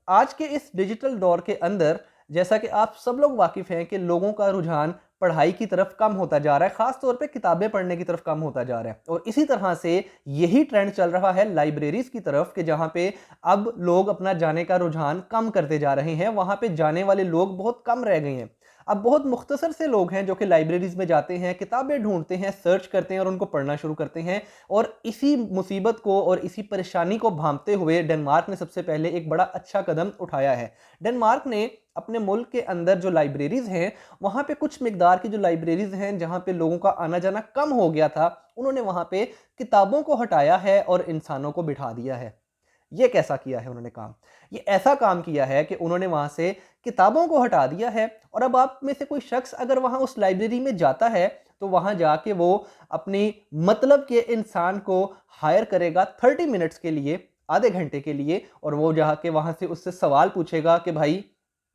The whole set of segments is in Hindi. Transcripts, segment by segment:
आज के इस डिजिटल दौर के अंदर जैसा कि आप सब लोग वाकिफ़ हैं कि लोगों का रुझान पढ़ाई की तरफ कम होता जा रहा है, ख़ास तौर पे किताबें पढ़ने की तरफ कम होता जा रहा है। और इसी तरह से यही ट्रेंड चल रहा है लाइब्रेरीज़ की तरफ कि जहाँ पे अब लोग अपना जाने का रुझान कम करते जा रहे हैं, वहाँ पे जाने वाले लोग बहुत कम रह गए हैं। अब बहुत मुख्तसर से लोग हैं जो कि लाइब्रेरीज़ में जाते हैं, किताबें ढूँढते हैं, सर्च करते हैं और उनको पढ़ना शुरू करते हैं। और इसी मुसीबत को और इसी परेशानी को भांपते हुए डेनमार्क ने सबसे पहले एक बड़ा अच्छा कदम उठाया है। डेनमार्क ने अपने मुल्क के अंदर जो लाइब्रेरीज़ हैं, वहाँ पे कुछ मिकदार की जो लाइब्रेरीज़ हैं, जहाँ पे लोगों का आना-जाना कम हो गया था, उन्होंने वहाँ पे किताबों को हटाया है और इंसानों को बिठा दिया है। ये कैसा किया है उन्होंने काम? ये ऐसा काम किया है कि उन्होंने वहाँ से किताबों को हटा दिया है और अब आप में से कोई शख्स अगर वहाँ उस लाइब्रेरी में जाता है, तो वहाँ जाके वो अपनी मतलब के इंसान को हायर करेगा 30 मिनट्स के लिए, आधे घंटे के लिए, और वो जाके वहाँ से उससे सवाल पूछेगा कि भाई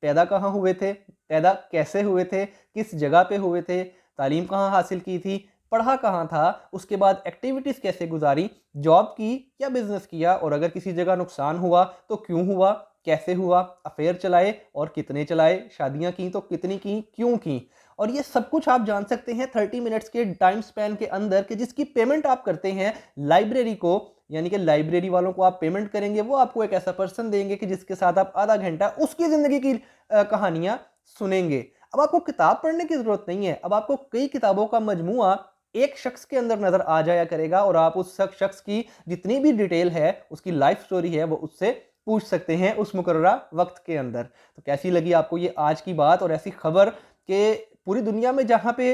पैदा कहाँ हुए थे? पैदा कैसे हुए थे? किस जगह पे हुए थे? तालीम कहाँ हासिल की थी? पढ़ा कहाँ था? उसके बाद एक्टिविटीज़ कैसे गुज़ारी? जॉब की या बिज़नेस किया? और अगर किसी जगह नुकसान हुआ तो क्यों हुआ? कैसे हुआ? अफेयर चलाए और कितने चलाए? शादियाँ की तो कितनी की? क्यों की? और ये सब कुछ आप जान सकते हैं 30 मिनट्स के टाइम स्पैन के अंदर कि जिसकी पेमेंट आप करते हैं लाइब्रेरी को, यानी कि लाइब्रेरी वालों को आप पेमेंट करेंगे, वो आपको एक ऐसा पर्सन देंगे कि जिसके साथ आप आधा घंटा उसकी ज़िंदगी की कहानियाँ सुनेंगे। अब आपको किताब पढ़ने की ज़रूरत नहीं है, अब आपको कई किताबों का मजमूआ एक शख्स के अंदर नज़र आ जाया करेगा और आप उस शख्स की जितनी भी डिटेल है, उसकी लाइफ स्टोरी है, वो उससे पूछ सकते हैं उस मुकर्ररा वक्त के अंदर। तो कैसी लगी आपको ये आज की बात और ऐसी खबर कि पूरी दुनिया में जहाँ पे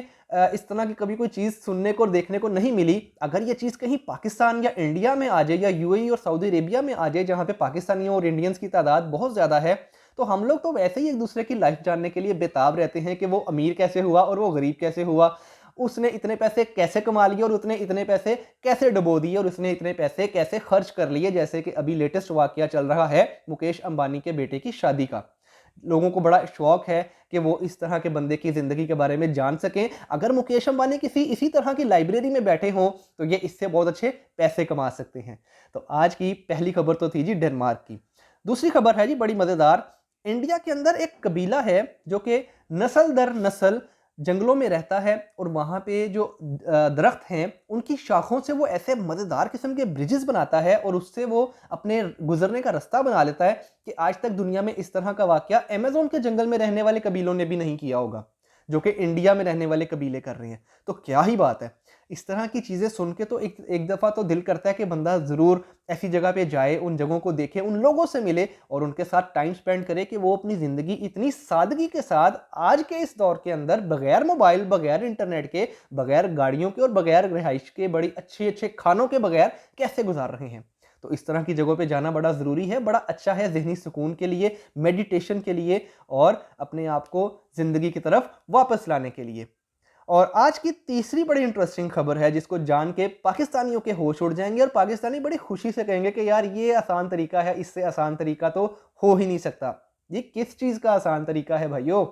इस तरह की कभी कोई चीज़ सुनने को और देखने को नहीं मिली, अगर ये चीज़ कहीं पाकिस्तान या इंडिया में आ जाए या यूएई और सऊदी अरेबिया में आ जाए, जहाँ पे पाकिस्तानियों और इंडियंस की तादाद बहुत ज़्यादा है, तो हम लोग तो वैसे ही एक दूसरे की लाइफ जानने के लिए बेताब रहते हैं कि वो अमीर कैसे हुआ और वो गरीब कैसे हुआ, उसने इतने पैसे कैसे कमा लिए और उसने इतने पैसे कैसे डुबो दिए और उसने इतने पैसे कैसे खर्च कर लिए। जैसे कि अभी लेटेस्ट वाकया चल रहा है मुकेश अंबानी के बेटे की शादी का। लोगों को बड़ा शौक है कि वो इस तरह के बंदे की ज़िंदगी के बारे में जान सकें। अगर मुकेश अंबानी किसी इसी तरह की लाइब्रेरी में बैठे हों, तो ये इससे बहुत अच्छे पैसे कमा सकते हैं। तो आज की पहली खबर तो थी जी डेनमार्क की। दूसरी खबर है जी बड़ी मज़ेदार। इंडिया के अंदर एक कबीला है जो कि नस्ल दर नस्ल जंगलों में रहता है और वहाँ पे जो दरख्त हैं, उनकी शाखों से वो ऐसे मज़ेदार किस्म के ब्रिजेस बनाता है और उससे वो अपने गुज़रने का रास्ता बना लेता है कि आज तक दुनिया में इस तरह का वाक़या अमेज़न के जंगल में रहने वाले कबीलों ने भी नहीं किया होगा, जो कि इंडिया में रहने वाले कबीले कर रहे हैं। तो क्या ही बात है! इस तरह की चीज़ें सुन के तो एक एक दफ़ा तो दिल करता है कि बंदा ज़रूर ऐसी जगह पे जाए, उन जगहों को देखे, उन लोगों से मिले और उनके साथ टाइम स्पेंड करे कि वो अपनी ज़िंदगी इतनी सादगी के साथ आज के इस दौर के अंदर बगैर मोबाइल, बगैर इंटरनेट के, बगैर गाड़ियों के और बगैर रिहाइश के, बड़ी अच्छे-अच्छे खानों के बगैर कैसे गुज़ार रहे हैं। तो इस तरह की जगहों पे जाना बड़ा ज़रूरी है, बड़ा अच्छा है ज़हनी सुकून के लिए, मेडिटेशन के लिए और अपने आप को ज़िंदगी की तरफ वापस लाने के लिए। और आज की तीसरी बड़ी इंटरेस्टिंग खबर है जिसको जान के पाकिस्तानियों के होश उड़ जाएंगे और पाकिस्तानी बड़ी खुशी से कहेंगे कि यार ये आसान तरीका है, इससे आसान तरीका तो हो ही नहीं सकता। ये किस चीज़ का आसान तरीका है भाइयों?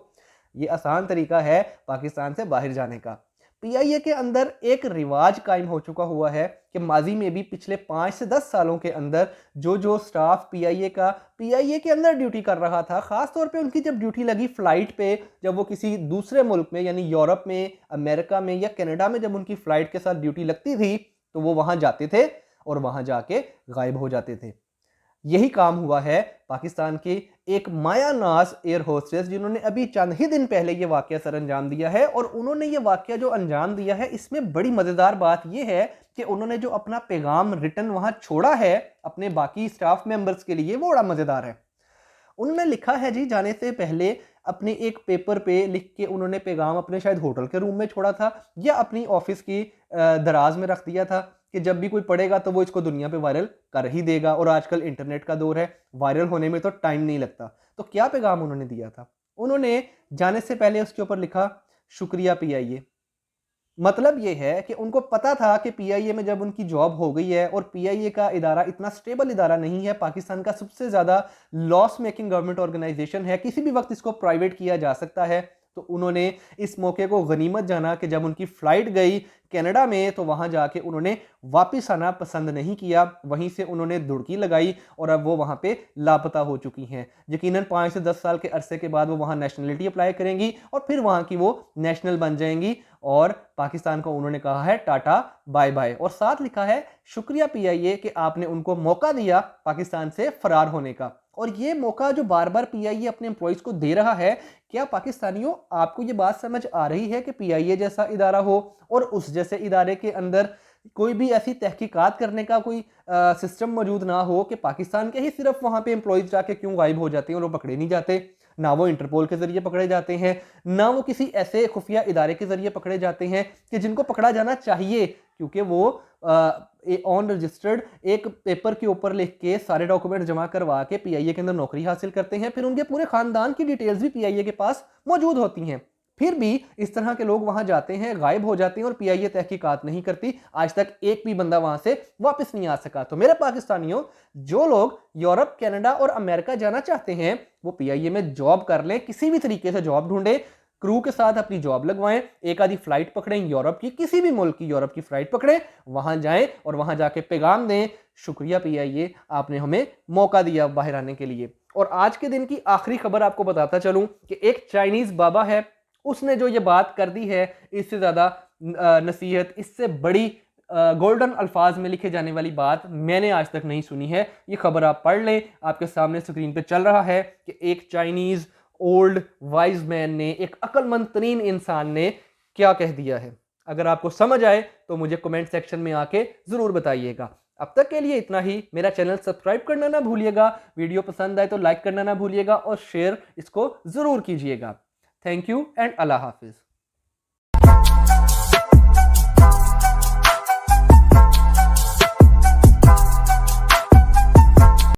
ये आसान तरीका है पाकिस्तान से बाहर जाने का। पीआईए के अंदर एक रिवाज कायम हो चुका हुआ है कि माजी में भी पिछले 5 से 10 सालों के अंदर जो स्टाफ पीआईए के अंदर ड्यूटी कर रहा था, ख़ास तौर पे उनकी जब ड्यूटी लगी फ़्लाइट पे, जब वो किसी दूसरे मुल्क में यानी यूरोप में, अमेरिका में या कनाडा में जब उनकी फ़्लाइट के साथ ड्यूटी लगती थी, तो वो वहाँ जाते थे और वहाँ जाके गायब हो जाते थे। यही काम हुआ है पाकिस्तान की एक माया नाज एयर होस्टेस, जिन्होंने अभी चंद ही दिन पहले ये वाकया सर अंजाम दिया है। और उन्होंने ये वाकया जो अंजाम दिया है, इसमें बड़ी मज़ेदार बात ये है कि उन्होंने जो अपना पैगाम रिटर्न वहाँ छोड़ा है अपने बाकी स्टाफ मेंबर्स के लिए, वो बड़ा मज़ेदार है। उन्होंने लिखा है जी जाने से पहले अपने एक पेपर पे लिख के उन्होंने पैगाम अपने शायद होटल के रूम में छोड़ा था या अपनी ऑफिस की दराज में रख दिया था कि जब भी कोई पढ़ेगा तो वो इसको दुनिया पे वायरल कर ही देगा। और आजकल इंटरनेट का दौर है, वायरल होने में तो टाइम नहीं लगता। तो क्या पैगाम उन्होंने दिया था? उन्होंने जाने से पहले उसके ऊपर लिखा, शुक्रिया पीआईए। मतलब ये है कि उनको पता था कि पीआईए में जब उनकी जॉब हो गई है, और पीआईए का इदारा इतना स्टेबल इदारा नहीं है, पाकिस्तान का सबसे ज़्यादा लॉस मेकिंग गवर्नमेंट ऑर्गेनाइजेशन है, किसी भी वक्त इसको प्राइवेट किया जा सकता है। तो उन्होंने इस मौके को गनीमत जाना कि जब उनकी फ़्लाइट गई कनाडा में तो वहाँ जाके उन्होंने वापस आना पसंद नहीं किया, वहीं से उन्होंने दुड़की लगाई और अब वो वहाँ पे लापता हो चुकी हैं। यकीनन 5 से 10 साल के अरसे के बाद वो वहाँ नेशनलिटी अप्लाई करेंगी और फिर वहाँ की वो नेशनल बन जाएंगी और पाकिस्तान को उन्होंने कहा है टाटा बाय बाय। और साथ लिखा है शुक्रिया पीआईए कि आपने उनको मौका दिया पाकिस्तान से फरार होने का। और ये मौका जो बार बार पीआईए अपने एम्प्लॉइज को दे रहा है, क्या पाकिस्तानियों आपको ये बात समझ आ रही है कि पीआईए जैसा इदारा हो और उस जैसे इदारे के अंदर कोई भी ऐसी तहकीकात करने का कोई सिस्टम मौजूद ना हो कि पाकिस्तान के ही सिर्फ वहां पे एम्प्लॉइज जाके क्यों गायब हो जाते हैं और वो पकड़े नहीं जाते, ना वो इंटरपोल के जरिए पकड़े जाते हैं, ना वो किसी ऐसे खुफिया इदारे के जरिए पकड़े जाते हैं कि जिनको पकड़ा जाना चाहिए, क्योंकि वो ऑन रजिस्टर्ड एक पेपर के ऊपर लिख के सारे डॉक्यूमेंट जमा करवा के पीआईए के अंदर नौकरी हासिल करते हैं, फिर उनके पूरे खानदान की डिटेल्स भी पीआईए के पास मौजूद होती हैं। फिर भी इस तरह के लोग वहां जाते हैं, गायब हो जाते हैं और पीआईए तहकीकात नहीं करती। आज तक एक भी बंदा वहां से वापस नहीं आ सका। तो मेरे पाकिस्तानियों, जो लोग यूरोप, कनाडा और अमेरिका जाना चाहते हैं वो पीआईए में जॉब कर लें, किसी भी तरीके से जॉब ढूंढें, क्रू के साथ अपनी जॉब लगवाएं, एक आधी फ्लाइट पकड़ें यूरोप की, किसी भी मुल्क की यूरोप की फ्लाइट पकड़ें, वहां जाएं और वहां जाके पैगाम दें शुक्रिया पीआईए, आपने हमें मौका दिया बाहर आने के लिए। और आज के दिन की आखिरी खबर आपको बताता चलूं कि एक चाइनीज बाबा है, उसने जो ये बात कर दी है, इससे ज़्यादा नसीहत, इससे बड़ी गोल्डन अल्फाज में लिखे जाने वाली बात मैंने आज तक नहीं सुनी है। ये खबर आप पढ़ लें, आपके सामने स्क्रीन पे चल रहा है कि एक चाइनीज़ ओल्ड वाइज मैन ने, एक अक्लमंद तरीन इंसान ने क्या कह दिया है। अगर आपको समझ आए तो मुझे कमेंट सेक्शन में आके ज़रूर बताइएगा। अब तक के लिए इतना ही। मेरा चैनल सब्सक्राइब करना ना भूलिएगा, वीडियो पसंद आए तो लाइक करना ना भूलिएगा और शेयर इसको ज़रूर कीजिएगा। थैंक यू एंड अल्लाह हाफिज़।